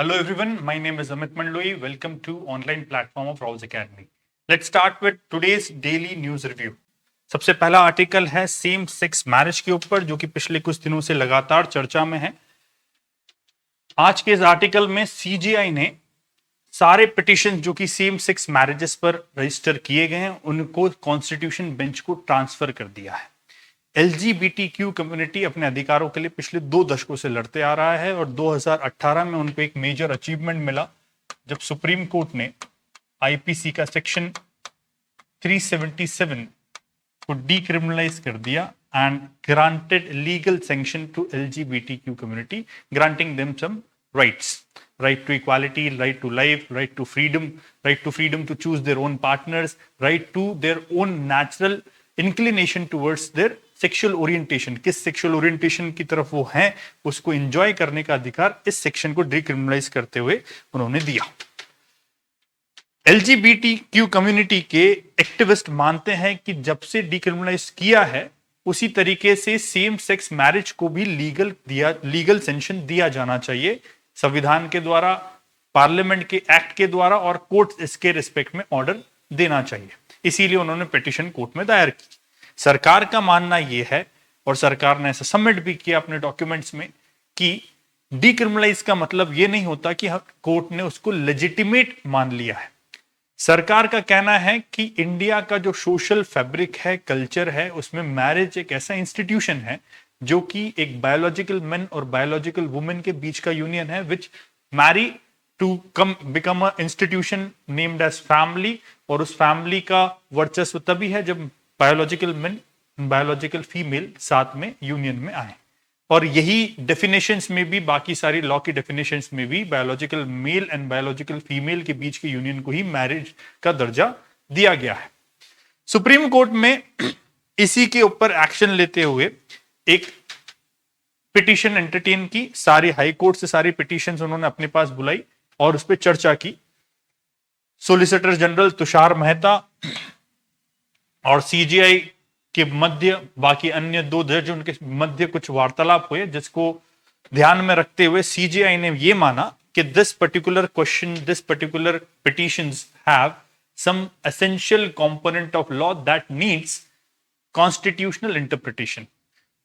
Hello everyone, my name is Amit Mandloi. Welcome to online platform of Rawls Academy. Let's start with today's daily news review. सबसे पहला article है same sex marriage के ऊपर, जो कि पिछले कुछ दिनों से लगातार चर्चा में है। आज के इस आर्टिकल में सीजीआई ने सारे पिटीशन जो कि सेम सेक्स मैरिजेस पर रजिस्टर किए गए हैं उनको कॉन्स्टिट्यूशन बेंच को ट्रांसफर कर दिया है। एलजीबीटीक्यू कम्युनिटी अपने अधिकारों के लिए पिछले 2 दशकों से लड़ते आ रहा है और 2018 में उनको एक मेजर अचीवमेंट मिला जब सुप्रीम कोर्ट ने आईपीसी का सेक्शन 377 को डीक्रिमिनलाइज कर दिया and granted legal sanction to LGBTQ community, granting them some rights, right to equality, right to life, right to freedom to choose their own partners, right to their own natural inclination towards their sexual orientation, किस sexual orientation की तरफ वो हैं उसको enjoy करने का अधिकार इस सेक्शन को डिक्रिमिनलाइज करते हुए उन्होंने दिया। एलजीबीटीक्यू कम्युनिटी के एक्टिविस्ट मानते हैं कि जब से डिक्रिमिनलाइज किया है उसी तरीके से सेम सेक्स मैरिज को भी लीगल सैंक्शन दिया जाना चाहिए, संविधान के द्वारा, पार्लियामेंट के एक्ट के द्वारा, और कोर्ट इसके रिस्पेक्ट में ऑर्डर देना चाहिए। इसीलिए उन्होंने पिटीशन कोर्ट में दायर की। सरकार का मानना यह है, और सरकार ने ऐसा सबमिट भी किया अपने डॉक्यूमेंट्स में, कि डीक्रिमिनलाइज का मतलब यह नहीं होता कि कोर्ट ने उसको लेजिटिमेट मान लिया है। सरकार का कहना है कि इंडिया का जो सोशल फैब्रिक है, कल्चर है, उसमें मैरिज एक ऐसा इंस्टीट्यूशन है जो कि एक बायोलॉजिकल मैन और बायोलॉजिकल वुमेन के बीच का यूनियन है, which marry to become a institution named as family, और उस फैमिली का वर्चस्व तभी है जब बायोलॉजिकल मैन, बायोलॉजिकल फीमेल साथ में यूनियन में आए। और यही डेफिनेशंस में भी, बाकी सारी लॉ की डेफिनेशंस में भी biological male and biological female के बीच के यूनियन को ही मैरिज का दर्जा दिया गया है। सुप्रीम कोर्ट में इसी के ऊपर एक्शन लेते हुए एक पिटीशन एंटरटेन की, सारी हाई कोर्ट से सारी पिटीशंस उन्होंने अपने पास बुलाई और उस पर चर्चा की। सोलिसिटर जनरल तुषार मेहता और सीजीआई के मध्य, बाकी अन्य 2 जज उनके मध्य कुछ वार्तालाप हुए, जिसको ध्यान में रखते हुए सीजीआई ने यह माना कि this particular question, this particular petitions have some essential component of law that needs constitutional interpretation.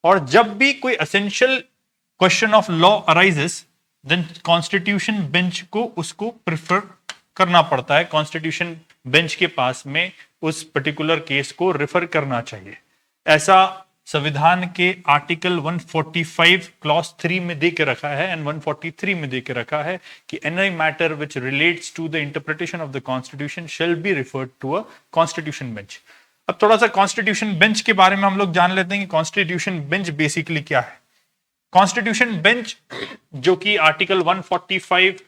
और जब भी कोई essential question of law arises, then constitution bench को उसको प्रिफर करना पड़ता है, कॉन्स्टिट्यूशन बेंच के पास में उस पर्टिकुलर केस को रेफर करना चाहिए। ऐसा संविधान के आर्टिकल 145 क्लॉज 3 में दे के रखा है एंड 143 में दे के रखा है कि any matter which relates to the interpretation of the constitution shall be referred to a constitution bench. अब थोड़ा सा कॉन्स्टिट्यूशन बेंच के बारे में हम लोग जान लेते हैं कि कॉन्स्टिट्यूशन बेंच बेसिकली क्या है। कॉन्स्टिट्यूशन बेंच, जो कि आर्टिकल 145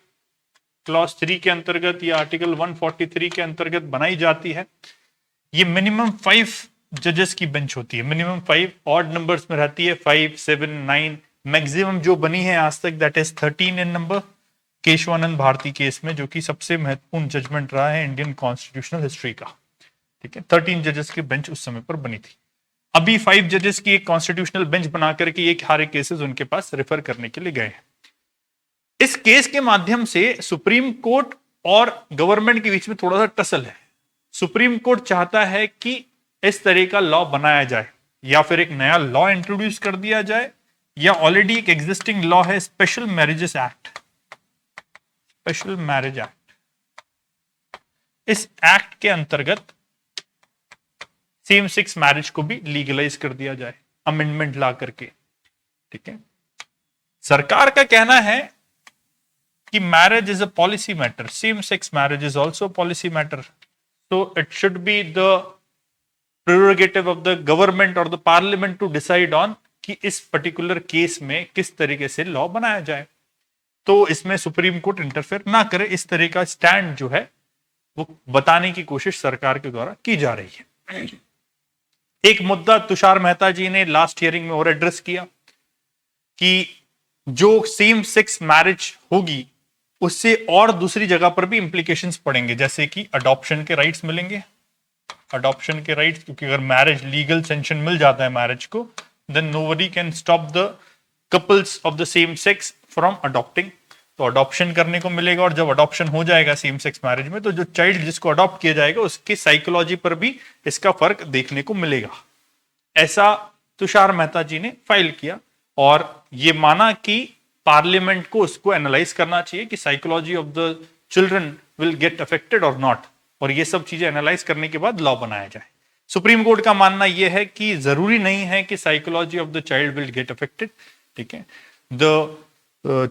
क्लॉज 3 के अंतर्गत या आर्टिकल 143 के अंतर्गत बनाई जाती है, ये मिनिमम 5 जजेस की बेंच होती है। मिनिमम 5, ऑड नंबर्स में रहती है 5, 7, 9, मैक्सिमम जो बनी है आज तक that is 13 in number, Keshavananda Bharati case में, जो कि सबसे महत्वपूर्ण जजमेंट रहा है इंडियन कॉन्स्टिट्यूशनल हिस्ट्री का। ठीक है, 13 जजेस की बेंच उस समय पर बनी थी। अभी 5 जजेस की एक कॉन्स्टिट्यूशनल बेंच बना करके ये सारे केसेस उनके पास रेफर करने के लिए गए हैं। इस केस के माध्यम से सुप्रीम कोर्ट और गवर्नमेंट के बीच में थोड़ा सा टसल है। सुप्रीम कोर्ट चाहता है कि इस तरह का लॉ बनाया जाए, या फिर एक नया लॉ इंट्रोड्यूस कर दिया जाए, या ऑलरेडी एक एग्जिस्टिंग लॉ है special marriages act, special marriage act, इस एक्ट के अंतर्गत सेम सेक्स मैरिज को भी लीगलाइज कर दिया जाए, अमेंडमेंट ला करके। ठीक है, सरकार का कहना है कि marriage is a policy matter, same sex marriage is also policy matter, so it should be the prerogative of the government or the parliament to decide on कि इस पर्टिकुलर केस में किस तरीके से लॉ बनाया जाए। तो इसमें सुप्रीम कोर्ट इंटरफेयर ना करे, इस तरह का स्टैंड जो है वो बताने की कोशिश सरकार के द्वारा की जा रही है। एक मुद्दा तुषार मेहता जी ने लास्ट हियरिंग में और एड्रेस किया कि जो सेम सेक्स मैरिज होगी उससे और दूसरी जगह पर भी इंप्लीकेशंस पड़ेंगे, जैसे कि अडॉप्शन के राइट्स मिलेंगे, अडॉप्शन के राइट्स, क्योंकि अगर मैरिज लीगल सैंक्शन मिल जाता है मैरिज को, then nobody can stop the couples of the same sex from adopting तो अडॉप्शन करने को मिलेगा, और जब अडॉप्शन हो जाएगा सेम सेक्स मैरिज में तो जो चाइल्ड जिसको अडॉप्ट किया जाएगा उसकी साइकोलॉजी पर भी इसका फर्क देखने को मिलेगा। ऐसा तुषार मेहता जी ने फाइल किया और ये माना कि पार्लियामेंट को उसको एनालाइज करना चाहिए कि psychology of the children will get affected और नॉट, और ये सब चीजें एनालाइज करने के बाद लॉ बनाया जाए। सुप्रीम कोर्ट का मानना यह है कि जरूरी नहीं है कि psychology of the child will get affected, ठीक है। The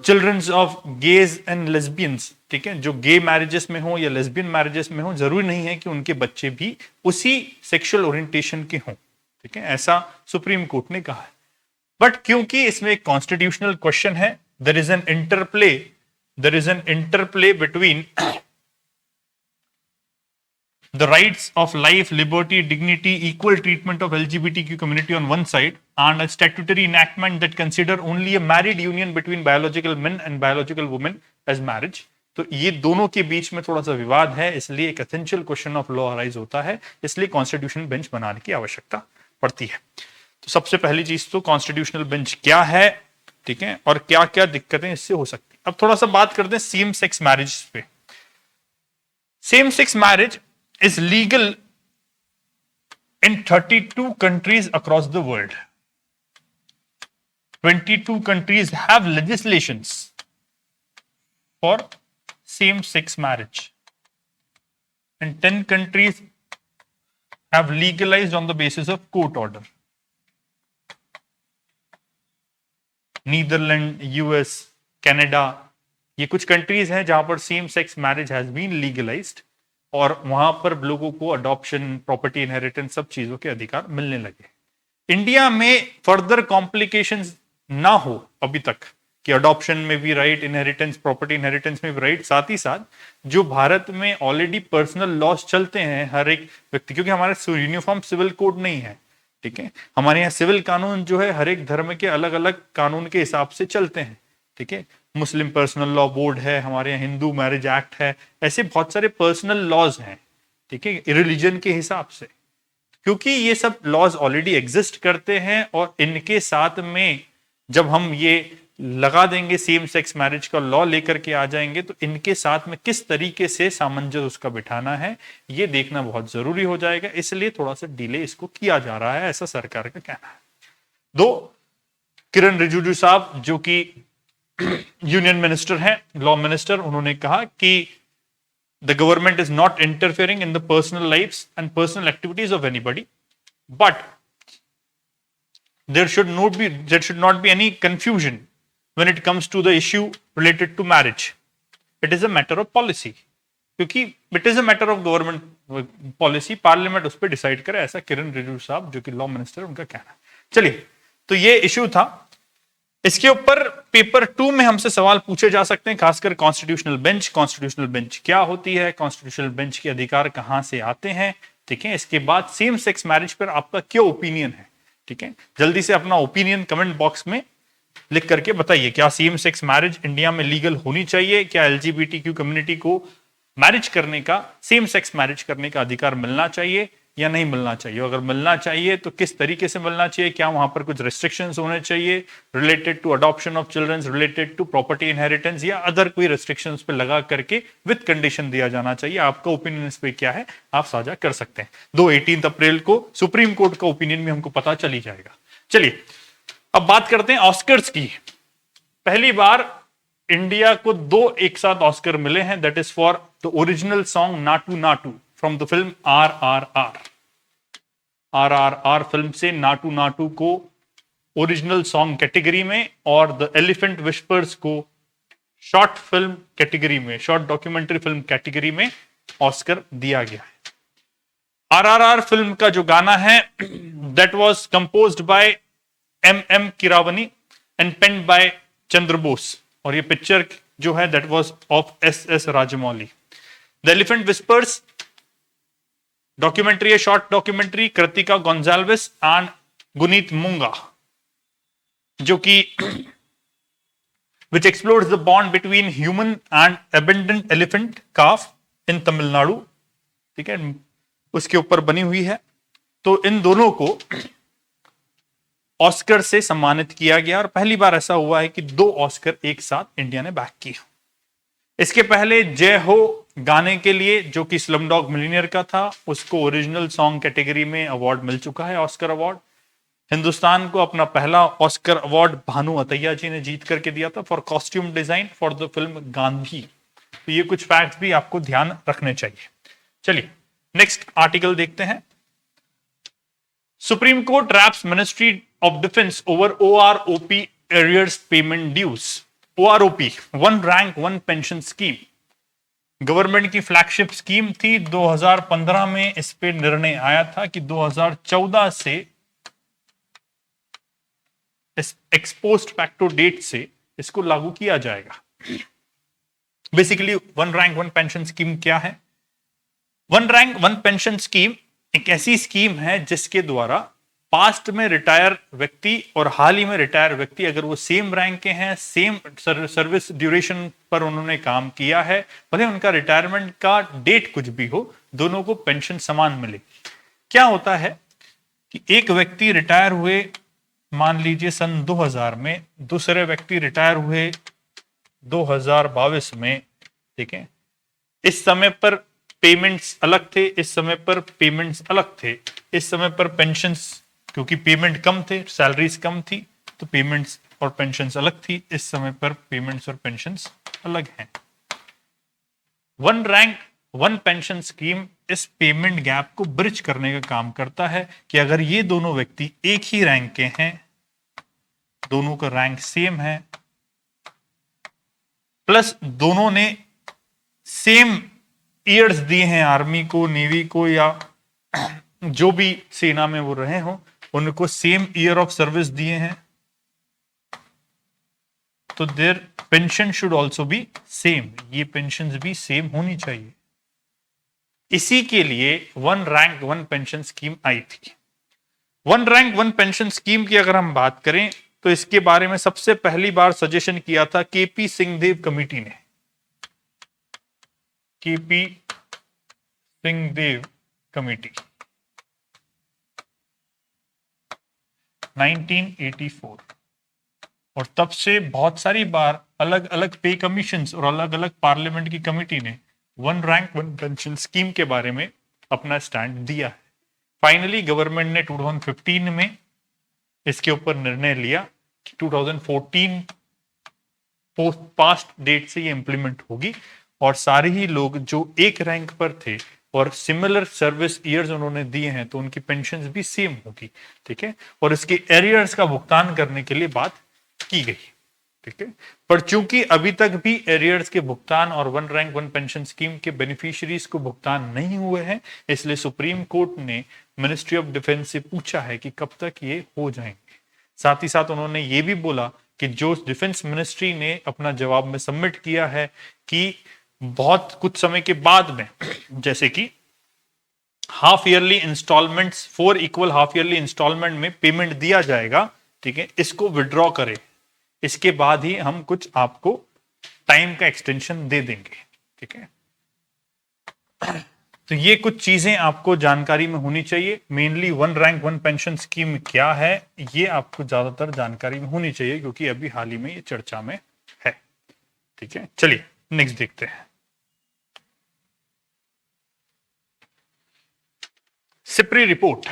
childrens of gays and lesbians, ठीक है, जो गे मैरिजेस में हो या लेस्बियन मैरिजेस में हो, जरूरी नहीं है कि उनके बच्चे भी उसी सेक्सुअल ओरिएंटेशन के हों, ठीक है, ऐसा सुप्रीम कोर्ट ने कहा है। बट क्योंकि इसमें एक कॉन्स्टिट्यूशनल क्वेश्चन है, there is an interplay between the rights of life, liberty, dignity, equal treatment of LGBTQ community on one side, and a statutory enactment that consider only a married union between biological men and biological women as marriage. तो ये दोनों के बीच में थोड़ा सा विवाद है, इसलिए एक essential question of law arise होता है, इसलिए कॉन्स्टिट्यूशनल बेंच बनाने की आवश्यकता पड़ती है। तो सबसे पहली चीज तो कॉन्स्टिट्यूशनल बेंच क्या है, ठीक है, और क्या क्या दिक्कतें इससे हो सकती है। अब थोड़ा सा बात करते हैं सेम सेक्स मैरिज पे। Same sex marriage is legal in 32 countries across the world. 22 countries have legislations for same-sex marriage, and 10 countries have legalized on the basis of court order. Netherlands, US, Canada, ये कुछ countries हैं जहां पर same sex marriage has been legalised, और वहां पर लोगों को अडॉप्शन, प्रॉपर्टी, इनहेरिटेंस सब चीजों के अधिकार मिलने लगे। इंडिया में फर्दर कॉम्प्लिकेशंस ना हो अभी तक कि अडॉप्शन में भी राइट, इनहेरिटेंस, प्रॉपर्टी इनहेरिटेंस में भी राइट, साथ ही साथ जो भारत में ऑलरेडी पर्सनल लॉज चलते हैं हर एक व्यक्ति, क्योंकि हमारे यूनिफॉर्म सिविल कोड नहीं है, ठीक है, हमारे यहाँ सिविल कानून जो है हर एक धर्म के अलग अलग कानून के हिसाब से चलते हैं, ठीक है। मुस्लिम पर्सनल लॉ बोर्ड है, हमारे यहाँ हिंदू मैरिज एक्ट है, ऐसे बहुत सारे पर्सनल लॉज हैं, ठीक है, रिलीजन के हिसाब से। क्योंकि ये सब लॉज ऑलरेडी एग्जिस्ट करते हैं और इनके साथ में जब हम ये लगा देंगे, सेम सेक्स मैरिज का लॉ लेकर के आ जाएंगे, तो इनके साथ में किस तरीके से सामंजस्य उसका बिठाना है ये देखना बहुत जरूरी हो जाएगा, इसलिए थोड़ा सा डिले इसको किया जा रहा है, ऐसा सरकार का कहना है। दो, किरण रिजिजू साहब जो कि यूनियन मिनिस्टर हैं, लॉ मिनिस्टर, उन्होंने कहा कि the government is not interfering in the personal lifes and personal activities of anybody, but there should not be any confusion when it comes to the issue related to marriage. It is a matter of policy, क्योंकि it is a matter of government policy, parliament उस पर decide करे, ऐसा किरण रिजिजू साहब जो कि law minister उनका कहना है। चलिए, तो ये इश्यू था। इसके ऊपर पेपर 2 में हमसे सवाल पूछे जा सकते हैं, खासकर कॉन्स्टिट्यूशनल बेंच क्या होती है, कॉन्स्टिट्यूशनल बेंच के अधिकार कहां से आते हैं, ठीक है। इसके बाद सेम सेक्स मैरिज पर आपका क्या ओपिनियन है, ठीक है, जल्दी से अपना ओपिनियन कमेंट बॉक्स में लिख करके बताइए। क्या सेम सेक्स मैरिज इंडिया में लीगल होनी चाहिए? क्या एलजीबीटीक्यू कम्युनिटी को मैरिज करने का, सेम सेक्स मैरिज करने का अधिकार मिलना चाहिए या नहीं मिलना चाहिए? अगर मिलना चाहिए तो किस तरीके से मिलना चाहिए? क्या वहां पर कुछ रिस्ट्रिक्शंस होने चाहिए related to adoption of childrens, related to property inheritance, या अदर कोई रिस्ट्रिक्शंस पे लगा करके विद कंडीशन दिया जाना चाहिए? आपका ओपिनियन इस पे क्या है, आप साझा कर सकते हैं। 18 अप्रैल को सुप्रीम कोर्ट का ओपिनियन भी हमको पता चल ही जाएगा। चलिए, अब बात करते हैं ऑस्कर्स की। पहली बार इंडिया को 2 एक साथ ऑस्कर मिले हैं, that is for the original song Naatu Naatu from the film RRR। RRR film से नाटू नाटू को ओरिजिनल सॉन्ग कैटेगरी में और द एलिफेंट विस्पर्स को शॉर्ट फिल्म कैटेगरी में, शॉर्ट डॉक्यूमेंट्री फिल्म कैटेगरी में ऑस्कर दिया गया है। RRR फिल्म का जो गाना है that was composed by M Keeravani and penned by Chandra Bose, और ये पिक्चर जो है that was of SS Rajamouli. The Elephant Whispers documentary है, short documentary, Kritika Gonsalves and Guneet Monga, जो कि which explores the bond between human and abandoned elephant calf in Tamil Nadu, ठीक है, उसके ऊपर बनी हुई है। तो इन दोनों को ऑस्कर से सम्मानित किया गया और पहली बार ऐसा हुआ है कि 2 ऑस्कर एक साथ इंडिया ने बैक किया। इसके पहले जय हो गाने के लिए, जो कि स्लम डॉग मिलियनेयर का था, उसको ओरिजिनल सॉन्ग कैटेगरी में अवार्ड मिल चुका है, ऑस्कर अवार्ड। हिंदुस्तान को अपना पहला ऑस्कर अवार्ड भानु अतैया जी ने जीत करके दिया था for costume design for the film Gandhi. तो ये कुछ फैक्ट्स भी आपको ध्यान रखने चाहिए। चलिए नेक्स्ट आर्टिकल देखते हैं। Supreme court raps ministry of defence over OROP arrears payment dues. OROP, one rank one pension scheme, government की फ्लैगशिप स्कीम थी। 2015 में इस पे निर्णय आया था कि 2014 से इस एक्सपोस्ट फैक्टो डेट से इसको लागू किया जाएगा। Basically one rank one pension scheme क्या है? One rank one pension scheme एक ऐसी स्कीम है जिसके द्वारा पास्ट में रिटायर व्यक्ति और हाल ही में रिटायर व्यक्ति, अगर वो सेम रैंक के हैं, सेम सर्विस ड्यूरेशन पर उन्होंने काम किया है, भले उनका रिटायरमेंट का डेट कुछ भी हो, दोनों को पेंशन समान मिले। क्या होता है कि एक व्यक्ति रिटायर हुए मान लीजिए सन 2000 में, दूसरे व्यक्ति रिटायर हुए 2022 में, ठीक है। इस समय पर पेमेंट्स अलग थे, इस समय पर पेमेंट्स अलग थे। इस समय पर पेंशन्स, क्योंकि पेमेंट कम थे, सैलरीज कम थी, तो पेमेंट्स और पेंशन्स अलग थी। इस समय पर पेमेंट्स और पेंशन्स अलग हैं। One rank one pension scheme इस पेमेंट गैप को ब्रिज करने का काम करता है कि अगर ये दोनों व्यक्ति एक ही रैंक के हैं, दोनों का रैंक सेम है, प्लस दोनों ने सेम ईयर्स दिए हैं आर्मी को, नेवी को, या जो भी सेना में वो रहे हो, उनको सेम ईयर ऑफ सर्विस दिए हैं, तो their pension should also be same. ये पेंशन भी सेम होनी चाहिए। इसी के लिए one rank one pension scheme आई थी। One rank one pension scheme की अगर हम बात करें तो इसके बारे में सबसे पहली बार सजेशन किया था केपी सिंहदेव कमेटी ने। KP Singhdeo committee 1984। और तब से बहुत सारी बार अलग अलग पे कमीशंस और अलग अलग पार्लियामेंट की कमेटी ने one rank one pension scheme के बारे में अपना स्टैंड दिया है। फाइनली गवर्नमेंट ने 2015 में इसके ऊपर निर्णय लिया कि 2014 पोस्ट पास्ट डेट से ये इंप्लीमेंट होगी और सारे ही लोग जो एक रैंक पर थे और सिमिलर सर्विस ईयर्स उन्होंने दिए हैं तो उनकी पेंशन भी सेम होगी, ठीक है। और इसके एरियर्स का भुगतान करने के लिए बात की गई, ठीक है। पर चूंकि अभी तक भी एरियर्स के भुगतान और one rank one pension scheme के बेनिफिशियरीज को भुगतान नहीं हुए हैं, इसलिए सुप्रीम कोर्ट ने मिनिस्ट्री ऑफ डिफेंस से पूछा है कि कब तक ये हो जाएंगे। साथ ही साथ उन्होंने ये भी बोला कि जो डिफेंस मिनिस्ट्री ने अपना जवाब में सबमिट किया है कि बहुत कुछ समय के बाद में, जैसे कि half yearly instalments, 4 equal half yearly instalment में पेमेंट दिया जाएगा, ठीक है, इसको विड्रॉ करें, इसके बाद ही हम कुछ आपको टाइम का एक्सटेंशन दे देंगे, ठीक है। तो ये कुछ चीजें आपको जानकारी में होनी चाहिए। Mainly one rank one pension scheme क्या है, ये आपको ज्यादातर जानकारी में होनी चाहिए क्योंकि अभी हाल ही में ये चर्चा में है, ठीक है। चलिए नेक्स्ट देखते हैं। SIPRI report.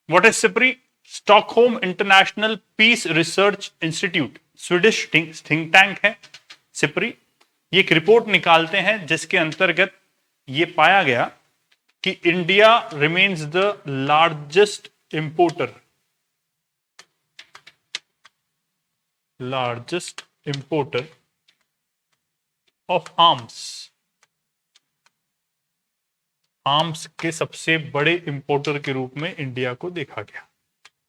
What is SIPRI? Stockholm international peace research institute, Swedish think tank है सिप्री। ये एक रिपोर्ट निकालते हैं जिसके अंतर्गत ये पाया गया कि India remains the largest importer of arms के सबसे बड़े इंपोर्टर के रूप में इंडिया को देखा गया।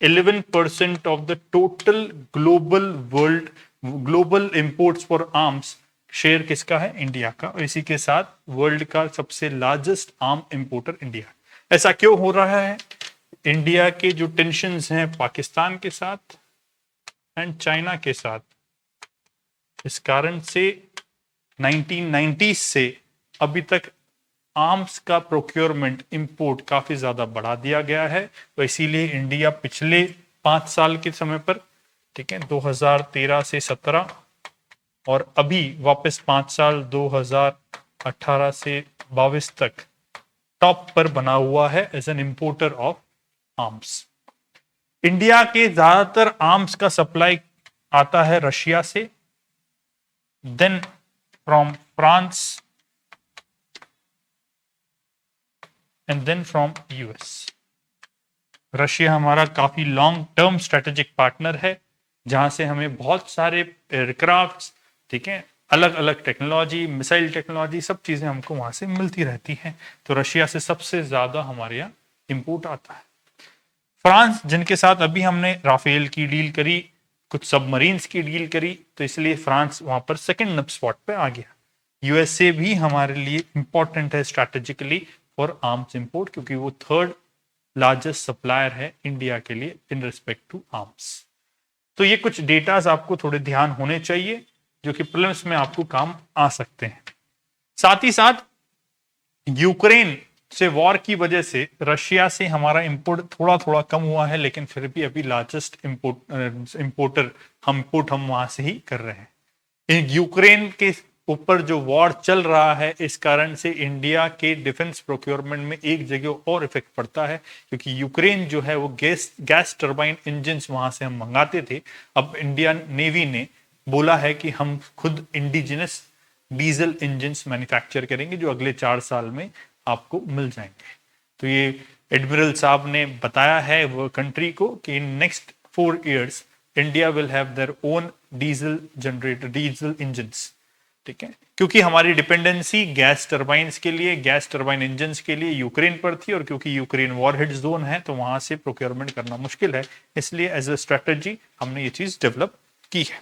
11% of the total global imports for arms share किसका है? इंडिया का। और इसी के साथ वर्ल्ड का सबसे लार्जेस्ट आर्म इंपोर्टर इंडिया। ऐसा क्यों हो रहा है? इंडिया के जो टेंशंस हैं पाकिस्तान के साथ एंड चाइना के साथ, इस कारण से 1990s से अभी तक आर्म्स का प्रोक्योरमेंट इंपोर्ट काफी ज्यादा बढ़ा दिया गया है। तो इसीलिए इंडिया पिछले 5 साल के समय पर, ठीक है, 2013 से 17 और अभी वापस 5 साल 2018 से 22 तक टॉप पर बना हुआ है as an importer of arms. India के ज्यादातर आर्म्स का सप्लाई आता है रशिया से, then from France and then from US. Russia हमारा काफी लॉन्ग टर्म स्ट्रेटेजिक पार्टनर है, जहां से हमें बहुत सारे एयरक्राफ्ट, ठीक है, अलग अलग टेक्नोलॉजी, मिसाइल टेक्नोलॉजी, सब चीजें हमको वहां से मिलती रहती हैं। तो रशिया से सबसे ज्यादा हमारे यहाँ इंपोर्ट आता है। फ्रांस, जिनके साथ अभी हमने राफेल की डील करी, कुछ सबमरीन्स की डील करी, तो इसलिए फ्रांस वहां पर सेकंड स्पॉट पे आ गया। यूएसए भी हमारे लिए इंपॉर्टेंट है स्ट्रैटेजिकली फॉर आर्म्स इंपोर्ट, क्योंकि वो थर्ड लार्जेस्ट सप्लायर है इंडिया के लिए इन रिस्पेक्ट टू आर्म्स। तो ये कुछ डेटाज आपको थोड़े ध्यान होने चाहिए, जो कि प्रीलिम्स में आपको काम आ सकते हैं। साथ ही साथ यूक्रेन से वॉर की वजह से रशिया से हमारा इंपोर्ट थोड़ा थोड़ा कम हुआ है, लेकिन फिर भी अभी लार्जेस्ट इंपोर्टर हम वहां से ही कर रहे हैं। यूक्रेन के ऊपर जो वॉर चल रहा है, इस कारण से इंडिया के डिफेंस प्रोक्योरमेंट में एक जगह और इफेक्ट पड़ता है, क्योंकि यूक्रेन जो है वो गैस टर्बाइन इंजन वहां से हम मंगाते थे। अब इंडियन नेवी ने बोला है कि हम खुद इंडिजिनस डीजल इंजन मैन्युफैक्चर करेंगे, जो अगले 4 साल में आपको मिल जाएंगे। तो ये एडमिरल साहब ने बताया है वो कंट्री को कि in next 4 years India will have their own diesel generator, diesel engines, ठीक है, क्योंकि हमारी डिपेंडेंसी गैस टर्बाइंस के लिए, गैस टर्बाइन इंजन के लिए यूक्रेन पर थी, और क्योंकि यूक्रेन वॉरहेड जोन है तो वहां से प्रोक्योरमेंट करना मुश्किल है, इसलिए एज अ स्ट्रेटेजी हमने ये चीज डेवलप की है।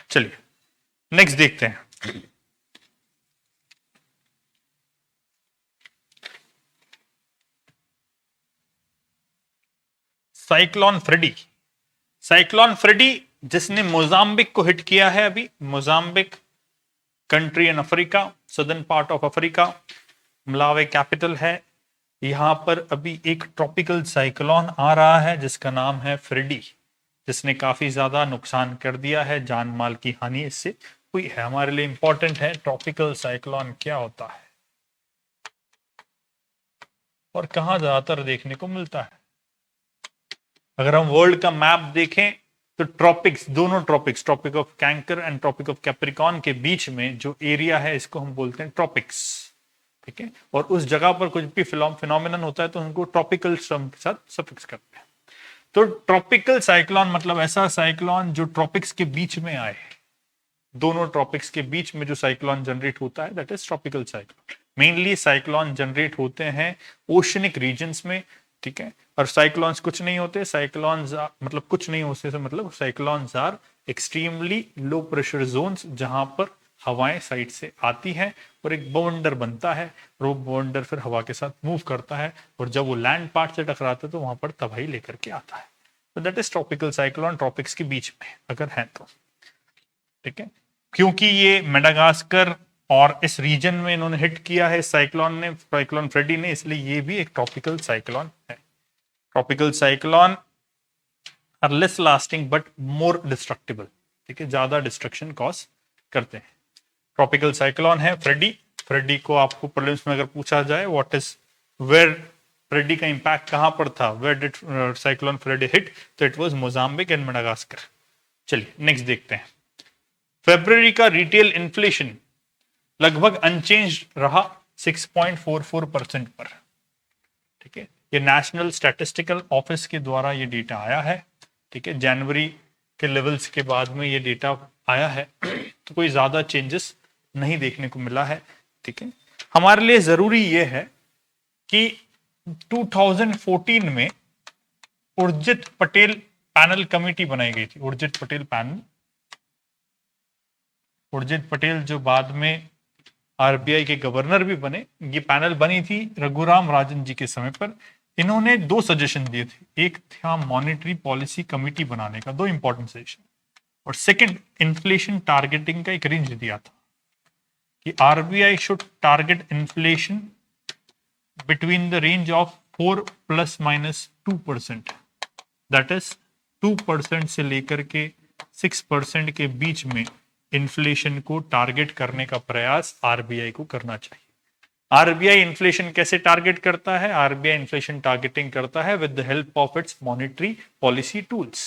चलिए नेक्स्ट देखते हैं। Cyclone Freddy. साइक्लोन फ्रेडी जिसने मोजाम्बिक को हिट किया है, अभी Mozambique country in Africa, southern part of Africa, Malawi capital है। यहां पर अभी एक ट्रॉपिकल साइक्लोन आ रहा है जिसका नाम है फ्रेडी, जिसने काफी ज्यादा नुकसान कर दिया है, जान माल की हानि इससे हुई है। हमारे लिए इंपॉर्टेंट है ट्रॉपिकल साइक्लोन क्या होता है और कहां ज्यादातर देखने को मिलता है। अगर हम वर्ल्ड का मैप देखें तो ट्रॉपिक्स, दोनों tropics, tropic of cancer and tropic of capricorn के बीच में जो एरिया है, इसको हम बोलते हैं ट्रॉपिक्स, ठीक है। और उस जगह पर कुछ भी फिनोमिनन होता है तो उनको ट्रॉपिकल टर्म के साथ सफिक्स करते हैं। तो ट्रॉपिकल साइक्लोन मतलब ऐसा साइक्लोन जो ट्रॉपिक्स के बीच में आए, दोनों ट्रॉपिक्स के बीच में जो साइक्लोन जनरेट होता है, that is tropical cyclone. Mainly cyclone generate होते हैं ओशनिक रीजन्स में, ठीक है। और साइक्लोन्स कुछ नहीं होते, साइक्लोन्स मतलब कुछ नहीं होते, मतलब cyclones are extremely low pressure zones, जहां पर हवाएं साइड से आती हैं और एक बवंडर बनता है, और वो बवंडर फिर हवा के साथ मूव करता है, और जब वो लैंड पार्ट से टकराता है तो वहां पर तबाही लेकर के आता है। तो that is tropical cyclone, tropics के बीच में अगर है तो, ठीक है। क्योंकि ये मेडागास्कर और इस रीजन में इन्होंने हिट किया है साइक्लोन ने, साइक्लोन फ्रेडी ने, इसलिए ये भी एक ट्रॉपिकल साइक्लोन है। Tropical cyclone are less lasting but more destructible, ठीक है, ज्यादा डिस्ट्रक्शन कॉज करते हैं। ट्रॉपिकल साइक्लोन है फ्रेडी। फ्रेडी को आपको प्रीलिम्स में अगर पूछा जाए व्हाट इज, वेयर फ्रेडी का इंपैक्ट कहां पर था, where did cyclone Freddy hit, तो it was Mozambique and Madagascar. चलिए नेक्स्ट देखते हैं। फरवरी का रिटेल इन्फ्लेशन लगभग अनचेंज रहा 6.44% पर, ठीक है। ये नेशनल स्टैटिस्टिकल ऑफिस के द्वारा ये डेटा आया है, ठीक है। जनवरी के लेवल्स के बाद में ये डेटा आया है, तो कोई ज्यादा चेंजेस नहीं देखने को मिला है, ठीक है। हमारे लिए जरूरी ये है कि 2014 में उर्जित पटेल पैनल कमेटी बनाई गई थी, उर्जित पटेल पैनल, उर्जित पटेल जो बाद में आरबीआई के गवर्नर भी बने। ये पैनल बनी थी रघुराम राजन जी के समय पर। इन्होंने 2 सजेशन दिए थे, एक था मॉनेटरी पॉलिसी कमिटी बनाने का, 2 इंपॉर्टेंट सजेशन, और सेकंड इन्फ्लेशन टारगेटिंग का एक रेंज दिया था कि RBI should target inflation between the range of 4 ± 2%, that is 2% से लेकर के 6% के बीच में इन्फ्लेशन को टारगेट करने का प्रयास आरबीआई को करना चाहिए। आरबीआई इन्फ्लेशन कैसे टारगेट करता है? आरबीआई इन्फ्लेशन टारगेटिंग करता है with the help of its monetary policy tools.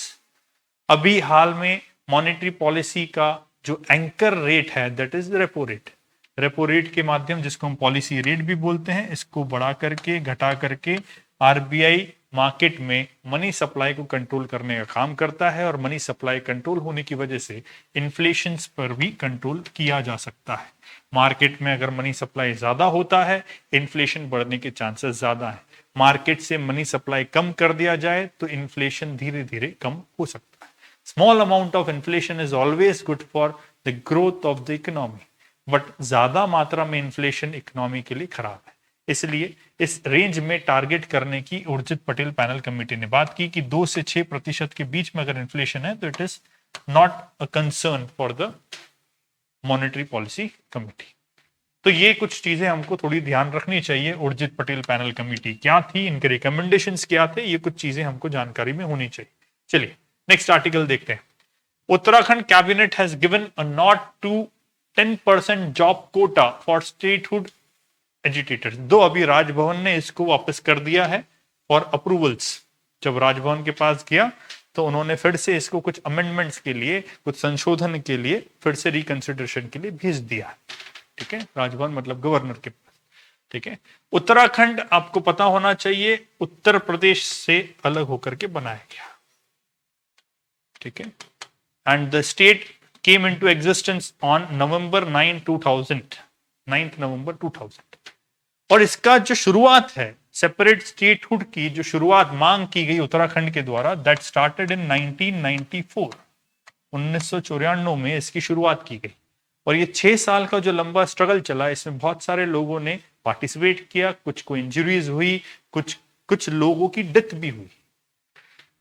अभी हाल में मॉनेटरी पॉलिसी का जो एंकर रेट है that is repo rate. Repo rate के माध्यम, जिसको हम पॉलिसी रेट भी बोलते हैं, इसको बढ़ा करके घटा करके आरबीआई मार्केट में मनी सप्लाई को कंट्रोल करने का काम करता है, और मनी सप्लाई कंट्रोल होने की वजह से इन्फ्लेशन पर भी कंट्रोल किया जा सकता है। मार्केट में अगर मनी सप्लाई ज्यादा होता है, इन्फ्लेशन बढ़ने के चांसेस ज्यादा है। मार्केट से मनी सप्लाई कम कर दिया जाए तो इन्फ्लेशन धीरे धीरे कम हो सकता है। Small amount of inflation is always good for the growth of the economy, but ज्यादा मात्रा में इन्फ्लेशन इकोनॉमी के लिए खराब है। इसलिए इस रेंज में टारगेट करने की उर्जित पटेल पैनल कमेटी ने बात की कि 2 से 6% के बीच में अगर इन्फ्लेशन है तो it is not a concern for the monetary policy committee. तो ये कुछ चीजें हमको थोड़ी ध्यान रखनी चाहिए। उर्जित पटेल पैनल कमेटी क्या थी, इनके रिकमेंडेशंस क्या थे, ये कुछ चीजें हमको जानकारी में होनी चाहिए। चलिए नेक्स्ट आर्टिकल देखते हैं। Uttarakhand cabinet has given a nod to 10% job quota for statehood agitators. दो अभी राजभवन ने इसको वापस कर दिया है और अप्रूवल्स जब राजभवन के पास गया तो उन्होंने फिर से इसको कुछ अमेंडमेंट्स के लिए, कुछ संशोधन के लिए फिर से रिकंसिडरेशन के लिए भेज दिया है। ठीक है, राजभवन मतलब गवर्नर के पास। ठीक है, उत्तराखंड आपको पता होना चाहिए उत्तर प्रदेश से अलग होकर के बनाया गया। ठीक है, and the state came into existence on November 9 नवंबर 2000। और इसका जो शुरुआत है सेपरेट स्टेटहुड की, जो शुरुआत मांग की गई उत्तराखंड के द्वारा, दैट स्टार्टेड इन 1994। 1994 में इसकी शुरुआत की गई और ये 6 साल का जो लंबा स्ट्रगल चला, इसमें बहुत सारे लोगों ने पार्टिसिपेट किया, कुछ को इंजरीज हुई, कुछ लोगों की डेथ भी हुई।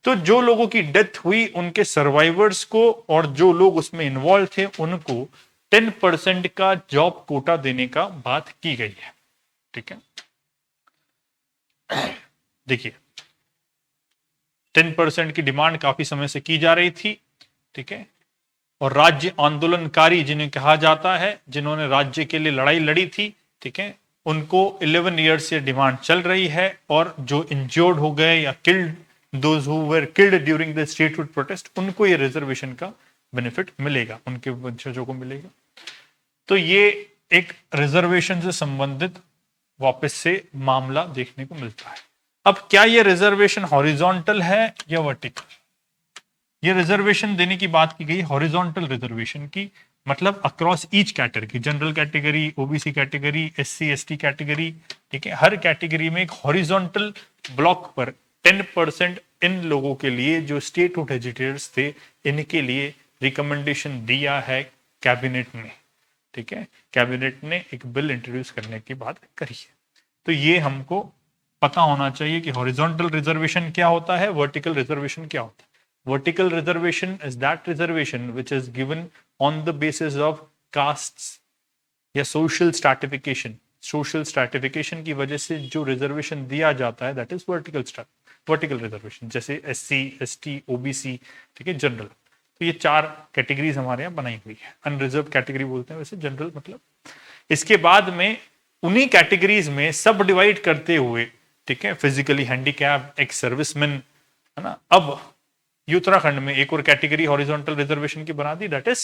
तो जो लोगों की डेथ हुई उनके सर्वाइवर्स को और जो लोग उसमें इन्वॉल्व थे उनको 10% का जॉब कोटा देने का बात की गई है। ठीक है, देखिए 10% की डिमांड काफी समय से की जा रही थी। ठीक है, और राज्य आंदोलनकारी जिन्हें कहा जाता है, जिन्होंने राज्य के लिए लड़ाई लड़ी थी, ठीक है, उनको 11 ईयर्स से डिमांड चल रही है। और जो इंजर्ड हो गए या killed, those who were killed during the statehood protest, उनको ये रिजर्वेशन का बेनिफिट मिलेगा, उनके वंशजों को मिलेगा। तो ये एक रिजर्वेशन से संबंधित वापस से मामला देखने को मिलता है। अब क्या ये रिजर्वेशन हॉरिजॉन्टल है या वर्टिकल? ये रिजर्वेशन देने की बात की गई हॉरिजॉन्टल रिजर्वेशन की, मतलब across each category, general category, OBC category, SC ST category. ठीक है, हर कैटेगरी में एक हॉरिजॉन्टल ब्लॉक पर 10% इन लोगों के लिए जो स्टेटहुड एजिटेटर्स थे, इनके लिए रिकमेंडेशन दिया है कैबिनेट ने। ठीक है, कैबिनेट ने एक बिल इंट्रोड्यूस करने की बात करी है। तो ये हमको पता होना चाहिए कि हॉरिजॉन्टल रिजर्वेशन क्या होता है, वर्टिकल रिजर्वेशन क्या होता है। Vertical reservation is that reservation which is given on the basis of castes या social stratification। social stratification की वजह से जो रिजर्वेशन दिया जाता है that is vertical reservation, जैसे SC, ST, OBC, ठीक है, जनरल। तो ये 4 कैटेगरीज हमारे यहाँ बनाई हुई है। अनरिजर्व कैटेगरी बोलते हैं वैसे, जनरल मतलब। इसके बाद में उन्हीं कैटेगरीज में सब डिवाइड करते हुए, ठीक है, फिजिकली हैंडीकैप, एक्स सर्विसमैन, है ना। अब उत्तराखंड में एक और कैटेगरी हॉरिजॉन्टल रिजर्वेशन की बना दी, दैट इज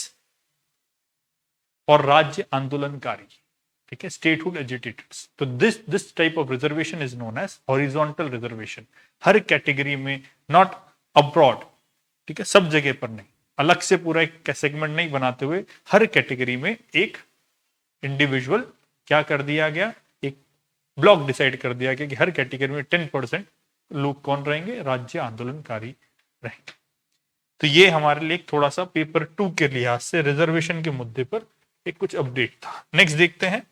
और राज्य आंदोलनकारी। ठीक है, स्टेटहुड एजिटेटर्स। तो this type of reservation is known as horizontal reservation. हर कैटेगरी में, नॉट अब्रॉड, ठीक है, सब जगह पर नहीं, अलग से पूरा एक सेगमेंट नहीं बनाते हुए, हर कैटेगरी में एक इंडिविजुअल क्या कर दिया गया, एक ब्लॉक डिसाइड कर दिया गया कि हर कैटेगरी में 10% लोग कौन रहेंगे, राज्य आंदोलनकारी रहेंगे। तो ये हमारे लिए थोड़ा सा पेपर 2 के लिहाज से रिजर्वेशन के मुद्दे पर एक कुछ अपडेट था। नेक्स्ट देखते हैं।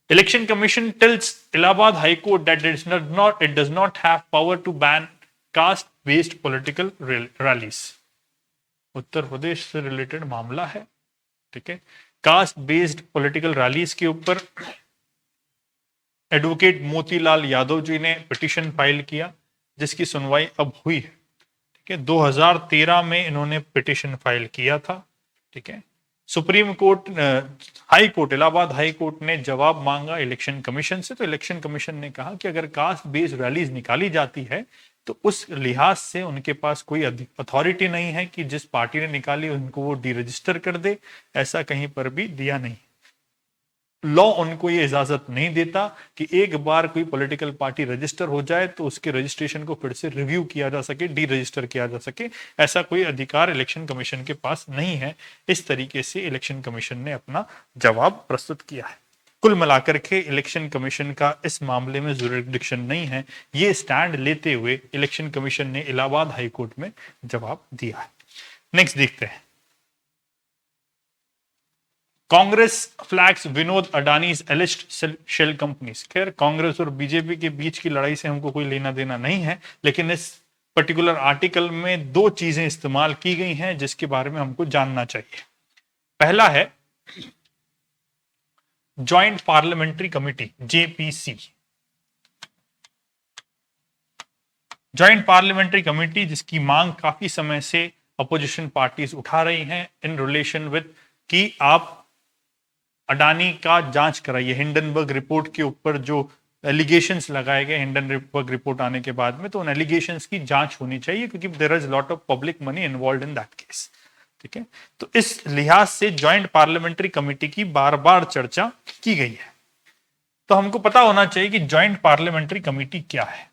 Election commission tells Allahabad high court that it does not have power to ban caste based political rallies. Uttar Pradesh से रिलेटेड मामला है। ठीक है, कास्ट बेस्ड पॉलिटिकल रैलीज के ऊपर एडवोकेट मोतीलाल यादव जी ने पिटीशन फाइल किया, जिसकी सुनवाई अब हुई है। 2013 में इन्होंने पिटीशन फाइल किया था। ठीक है, supreme court, high court, Allahabad high court ने जवाब मांगा इलेक्शन कमीशन से। तो इलेक्शन कमीशन ने कहा कि अगर कास्ट बेस्ड रैलीज निकाली जाती है तो उस लिहाज से उनके पास कोई अथॉरिटी नहीं है कि जिस पार्टी ने निकाली उनको वो डीरजिस्टर कर दे, ऐसा कहीं पर भी दिया नहीं। लॉ उनको ये इजाजत नहीं देता कि एक बार कोई पॉलिटिकल पार्टी रजिस्टर हो जाए तो उसके रजिस्ट्रेशन को फिर से रिव्यू किया जा सके, डी रजिस्टर किया जा सके, ऐसा कोई अधिकार इलेक्शन कमीशन के पास नहीं है। इस तरीके से इलेक्शन कमीशन ने अपना जवाब प्रस्तुत किया है। कुल मिलाकर के इलेक्शन कमीशन का इस मामले में जुरिडिक्शन नहीं है, ये स्टैंड लेते हुए इलेक्शन कमीशन ने इलाहाबाद हाई कोर्ट में जवाब दिया है। नेक्स्ट देखते हैं, Congress flags Vinod Adani's alleged shell companies. खैर, कांग्रेस और बीजेपी के बीच की लड़ाई से हमको कोई लेना देना नहीं है, लेकिन इस पर्टिकुलर आर्टिकल में दो चीजें इस्तेमाल की गई हैं जिसके बारे में हमको जानना चाहिए। पहला है joint parliamentary committee, JPC. Joint parliamentary committee जिसकी मांग काफी समय से अपोजिशन पार्टीज उठा रही हैं इन रिलेशन विद कि आप अडानी का जांच कराइए। हिंडनबर्ग रिपोर्ट के ऊपर जो एलिगेशंस लगाए गए हिंडनबर्ग रिपोर्ट आने के बाद में, तो उन एलिगेशंस की जांच होनी चाहिए क्योंकि there is lot of public money involve in that case. ठीक है, तो इस लिहाज से जॉइंट पार्लियामेंट्री कमेटी की बार बार चर्चा की गई है। तो हमको पता होना चाहिए कि जॉइंट पार्लियामेंट्री कमेटी क्या है।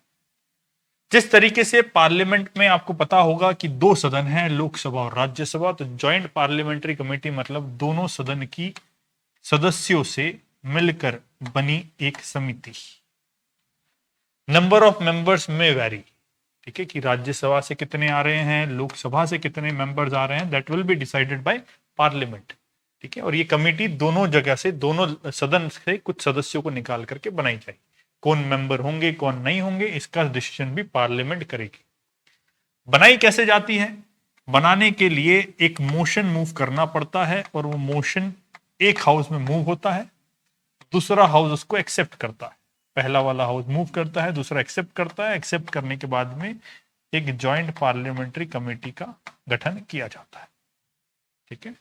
जिस तरीके से पार्लियामेंट में आपको पता होगा कि दो सदन हैं, लोकसभा और राज्यसभा, तो जॉइंट पार्लियामेंट्री कमेटी मतलब दोनों सदन की सदस्यों से मिलकर बनी एक समिति। नंबर ऑफ मेंबर्स में वैरी, ठीक है, कि राज्यसभा से कितने आ रहे हैं, लोकसभा से कितने मेंबर्स आ रहे हैं, that will be decided by parliament. ठीक है, और ये कमेटी दोनों जगह से, दोनों सदन से कुछ सदस्यों को निकाल करके बनाई जाएगी। कौन मेंबर होंगे कौन नहीं होंगे इसका डिसीजन भी पार्लियामेंट करेगी। बनाई कैसे जाती है? बनाने के लिए एक मोशन मूव करना पड़ता है और वो मोशन एक हाउस में मूव होता है, दूसरा हाउस उसको एक्सेप्ट करता है। पहला वाला हाउस मूव करता है, दूसरा एक्सेप्ट करता है। एक्सेप्ट करने के बाद में एक जॉइंट पार्लियामेंट्री कमेटी का गठन किया जाता है। ठीक है,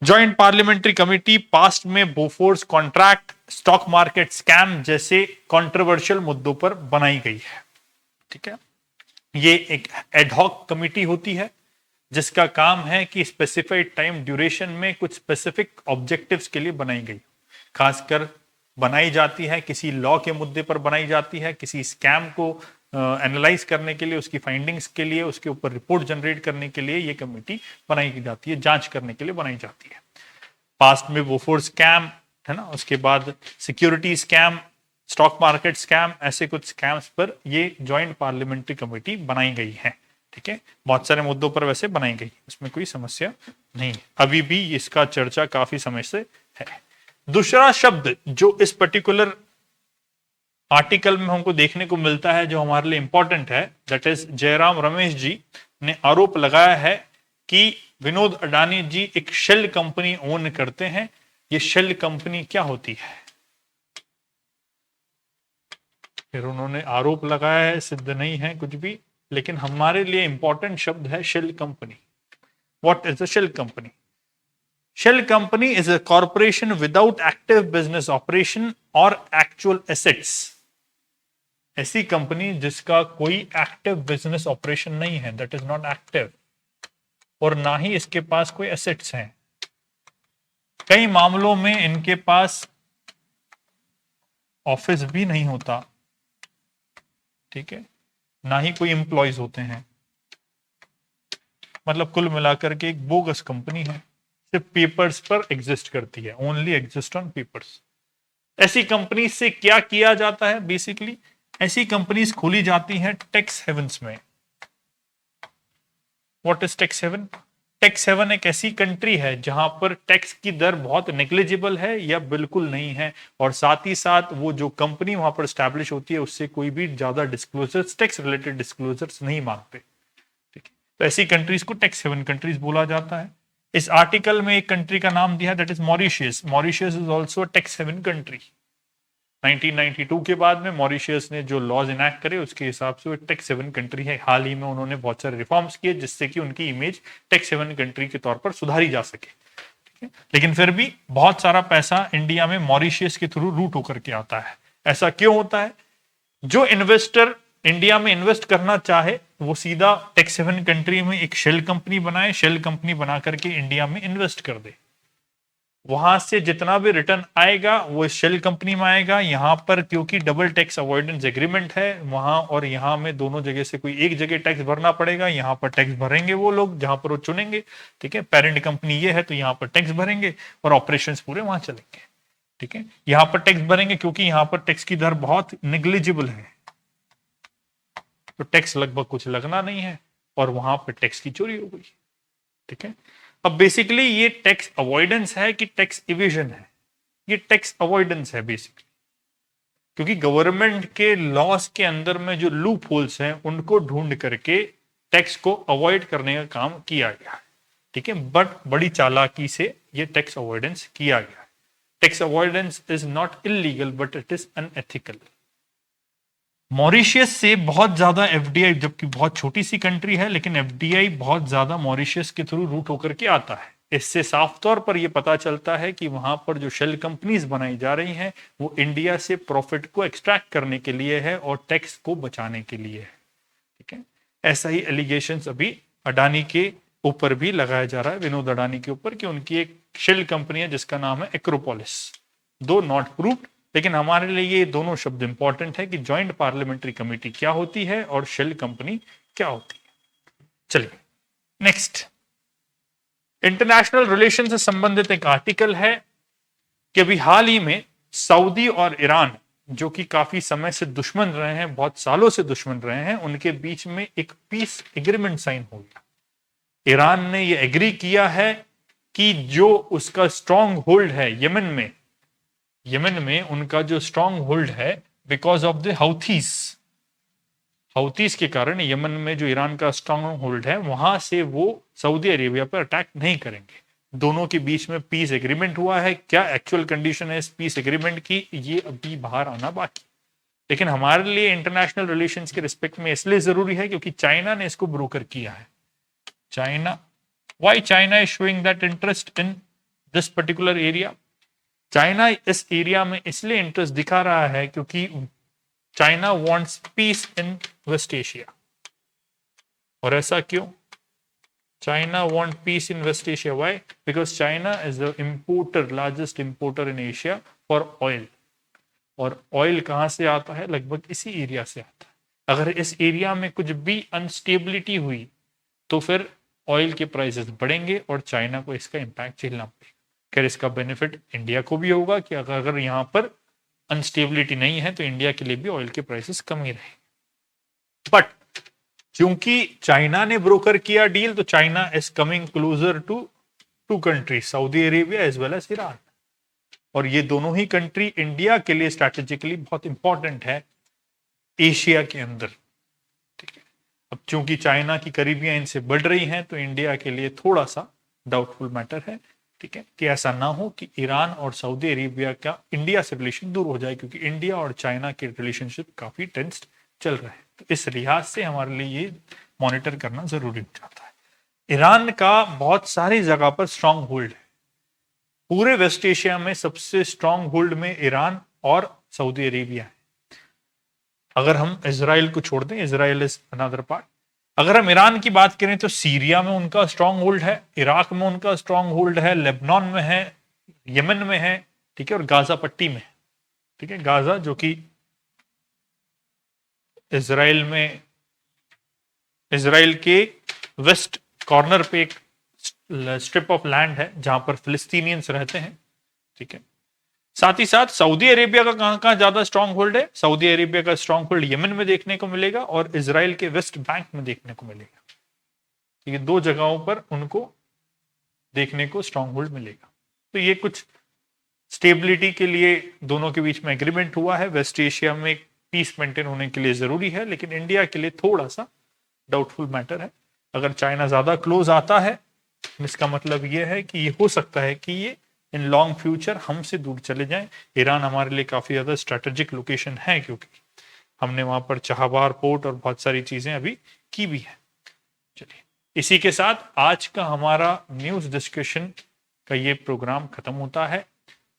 जॉइंट पार्लियामेंट्री कमेटी पास्ट में Bofors contract, stock market scam जैसे कंट्रोवर्शियल मुद्दों पर बनाई गई है। ठीक है, ये एक एडहॉक कमेटी होती है जिसका काम है कि स्पेसिफाइड टाइम ड्यूरेशन में कुछ स्पेसिफिक ऑब्जेक्टिव्स के लिए बनाई गई, खासकर बनाई जाती है किसी लॉ के मुद्दे पर बनाई जाती है, किसी स्कैम को एनालाइज करने के लिए, उसकी फाइंडिंग्स के लिए, उसके ऊपर रिपोर्ट जनरेट करने के लिए ये कमेटी बनाई जाती है, जांच करने के लिए बनाई जाती है। पास्ट में बोफोर्स स्कैम है ना, उसके बाद security scam, stock market scam, ऐसे कुछ स्कैम्स पर ये जॉइंट पार्लियामेंट्री कमेटी बनाई गई है। ठीक है, बहुत सारे मुद्दों पर वैसे बनाई गई, इसमें कोई समस्या नहीं, अभी भी इसका चर्चा काफी समय से है। दूसरा शब्द जो इस पर्टिकुलर आर्टिकल में हमको देखने को मिलता है जो हमारे लिए इंपॉर्टेंट है, दैट इज जयराम रमेश जी ने आरोप लगाया है कि विनोद अडानी जी एक शेल कंपनी ओन करते हैं। ये शेल कंपनी क्या होती है? फिर उन्होंने आरोप लगाया है, सिद्ध नहीं है कुछ भी, लेकिन हमारे लिए इंपॉर्टेंट शब्द है shell company. What is a shell company? Shell company is a corporation without active business operation और एक्चुअल एसेट्स। ऐसी कंपनी जिसका कोई एक्टिव बिजनेस ऑपरेशन नहीं है, दैट इज नॉट एक्टिव, और ना ही इसके पास कोई एसेट्स हैं। कई मामलों में इनके पास ऑफिस भी नहीं होता, ठीक है, ना ही कोई एम्प्लॉयज होते हैं। मतलब कुल मिलाकर के एक बोगस कंपनी है, सिर्फ पेपर्स पर एग्जिस्ट करती है, ओनली एग्जिस्ट ऑन पेपर्स। ऐसी कंपनी से क्या किया जाता है? बेसिकली ऐसी कंपनीज खोली जाती हैं टैक्स हेवंस में। What is tax haven? Tax haven एक ऐसी कंट्री है जहां पर टैक्स की दर बहुत नेग्लिजिबल है या बिल्कुल नहीं है, और साथ ही साथ वो जो कंपनी वहां पर स्टैब्लिश होती है उससे कोई भी ज्यादा डिस्क्लोजर्स, टैक्स रिलेटेड डिस्क्लोजर्स नहीं मांगते। ठीक है, तो ऐसी कंट्रीज को टैक्स हेवन कंट्रीज बोला जाता है। इस आर्टिकल में एक कंट्री का नाम दिया, that is Mauritius. Mauritius is also tax haven country. 1992 के बाद में मॉरिशियस ने जो लॉज इनैक्ट करे उसके हिसाब से वो टैक्स हेवन कंट्री है। हाल ही में उन्होंने बहुत सारे रिफॉर्म्स किए जिससे कि उनकी इमेज टैक्स हेवन कंट्री के तौर पर सुधारी जा सके। ठीक है, लेकिन फिर भी बहुत सारा पैसा इंडिया में मॉरिशियस के थ्रू रूट होकर के आता है। ऐसा क्यों होता है? जो इन्वेस्टर इंडिया में इन्वेस्ट करना चाहे वो सीधा टैक्स हेवन कंट्री में एक शेल कंपनी बनाए, शेल कंपनी बना करके इंडिया में इन्वेस्ट कर दे। वहां से जितना भी रिटर्न आएगा वो शेल कंपनी में आएगा। यहां पर क्योंकि डबल टैक्स अवॉइडेंस एग्रीमेंट है, वहां और यहां में दोनों जगह से कोई एक जगह टैक्स भरना पड़ेगा। यहां पर टैक्स भरेंगे वो लोग जहां पर वो चुनेंगे, ठीक है। पेरेंट कंपनी ये है तो यहां पर टैक्स भरेंगे और ऑपरेशंस पूरे वहां चलेंगे, ठीक है। यहां पर टैक्स भरेंगे क्योंकि यहां पर टैक्स की दर बहुत निग्लिजिबल है, तो टैक्स लगभग कुछ लगना नहीं है और वहां पर टैक्स की चोरी हो गई, ठीक है। अब बेसिकली ये टैक्स अवॉइडेंस है कि टैक्स इवेजन है? ये टैक्स अवॉइडेंस है बेसिकली, क्योंकि गवर्नमेंट के लॉस के अंदर में जो लूप होल्स हैं उनको ढूंढ करके टैक्स को अवॉइड करने का काम किया गया है, ठीक है। बट बड़ी चालाकी से ये टैक्स अवॉइडेंस किया गया है। Tax avoidance is not illegal but it is unethical. Mauritius से बहुत ज्यादा एफडीआई, जबकि बहुत छोटी सी कंट्री है लेकिन एफडीआई बहुत ज्यादा मॉरिशियस के थ्रू रूट होकर के आता है। इससे साफ तौर पर यह पता चलता है कि वहां पर जो शेल कंपनीज बनाई जा रही हैं वो इंडिया से प्रॉफिट को एक्सट्रैक्ट करने के लिए है और टैक्स को बचाने के लिए है, ठीक है। ऐसा ही एलिगेशंस अभी अडानी के ऊपर भी लगाया जा रहा है, विनोद अडानी के ऊपर, कि उनकी एक शेल कंपनी है जिसका नाम है एक्रोपोलिस। दो नॉट प्रूव्ड, लेकिन हमारे लिए ये दोनों शब्द इंपॉर्टेंट है कि ज्वाइंट पार्लियामेंट्री कमेटी क्या होती है और शेल कंपनी क्या होती है। चलिए नेक्स्ट, इंटरनेशनल रिलेशन से संबंधित एक आर्टिकल है कि अभी हाल ही में सऊदी और ईरान, जो कि काफी समय से दुश्मन रहे हैं, बहुत सालों से दुश्मन रहे हैं, उनके बीच में एक पीस एग्रीमेंट साइन हो गया। ईरान ने यह एग्री किया है कि जो उसका स्ट्रांग होल्ड है यमन में उनका जो स्ट्रांग होल्ड है बिकॉज ऑफ द हाउथीज के कारण यमन में जो ईरान का स्ट्रांग होल्ड है वहां से वो सऊदी अरेबिया पर अटैक नहीं करेंगे। दोनों के बीच में पीस एग्रीमेंट हुआ है। क्या एक्चुअल कंडीशन है इस पीस एग्रीमेंट की, ये अभी बाहर आना बाकी, लेकिन हमारे लिए इंटरनेशनल रिलेशंस के रिस्पेक्ट में इसलिए जरूरी है क्योंकि चाइना ने इसको ब्रोकर किया है। China is showing that interest in this particular area. China इस एरिया में इसलिए इंटरेस्ट दिखा रहा है क्योंकि China wants peace in West Asia. और ऐसा क्यों? China want peace in West Asia, why? Because China is the importer, largest importer in Asia for oil. और ऑयल कहां से आता है? लगभग इसी एरिया से आता है। अगर इस एरिया में कुछ भी अनस्टेबिलिटी हुई तो फिर ऑयल के प्राइसेस बढ़ेंगे और चाइना को इसका इंपैक्ट झेलना पड़ेगा। खैर इसका बेनिफिट इंडिया को भी होगा कि अगर यहां पर अनस्टेबिलिटी नहीं है तो इंडिया के लिए भी ऑयल के प्राइसेस कम ही रहे। बट क्योंकि चाइना ने ब्रोकर किया डील तो China is coming closer to two country, Saudi Arabia as well as Iran. और ये दोनों ही कंट्री इंडिया के लिए स्ट्रैटेजिकली बहुत इंपॉर्टेंट है एशिया के अंदर, ठीक है। अब चूंकि चाइना की करीबियां इनसे बढ़ रही हैं तो इंडिया के लिए थोड़ा सा डाउटफुल मैटर है, ठीक है, कि ऐसा ना हो कि ईरान और सऊदी अरेबिया का इंडिया से रिलेशन दूर हो जाए, क्योंकि इंडिया और चाइना के रिलेशनशिप काफी टेंस्ड चल रहे हैं। तो इस लिहाज से हमारे लिए ये मॉनिटर करना जरूरी हो जाता है। ईरान का बहुत सारी जगह पर स्ट्रांग होल्ड है। पूरे वेस्ट एशिया में सबसे स्ट्रांग होल्ड में ईरान और सऊदी अरेबिया है। अगर हम इजराइल को छोड़ दें, इजराइल इज अनदर पार्ट। अगर हम ईरान की बात करें तो सीरिया में उनका स्ट्रांग होल्ड है, इराक में उनका स्ट्रांग होल्ड है, लेबनान में है, यमन में है, ठीक है, और गाजा पट्टी में, ठीक है। गाजा जो कि इजराइल के वेस्ट कॉर्नर पे एक स्ट्रिप ऑफ लैंड है जहां पर फिलिस्तीनियंस रहते हैं, ठीक है। साथ ही साथ सऊदी अरेबिया का कहां ज्यादा स्ट्रांग होल्ड है? सऊदी अरेबिया का स्ट्रांग होल्ड यमन में देखने को मिलेगा और इजराइल के वेस्ट बैंक में देखने को मिलेगा। ये दो जगहों पर उनको देखने को स्ट्रांग होल्ड मिलेगा। तो ये कुछ स्टेबिलिटी के लिए दोनों के बीच में एग्रीमेंट हुआ है। वेस्ट एशिया में पीस मेंटेन होने के लिए जरूरी है, लेकिन इंडिया के लिए थोड़ा सा डाउटफुल मैटर है। अगर चाइना ज्यादा क्लोज आता है इसका मतलब यह है कि ये हो सकता है कि ये इन लॉन्ग फ्यूचर हमसे दूर चले जाएं। ईरान हमारे लिए काफी ज्यादा स्ट्रेटेजिक लोकेशन है क्योंकि हमने वहां पर चाहबार पोर्ट और बहुत सारी चीजें अभी की भी है। चलिए इसी के साथ आज का हमारा न्यूज डिस्कशन का ये प्रोग्राम खत्म होता है।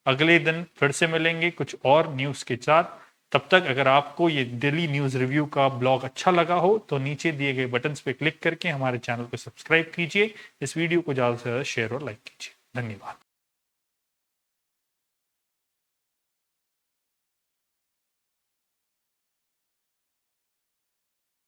अगले दिन फिर से मिलेंगे कुछ और न्यूज़ के साथ। तब तक अगर आपको ये डेली न्यूज़ रिव्यू का ब्लॉग अच्छा लगा हो तो नीचे दिए गए बटन्स पे क्लिक करके हमारे चैनल को सब्सक्राइब कीजिए। इस वीडियो को ज़्यादा से ज़्यादा शेयर और लाइक कीजिए। धन्यवाद।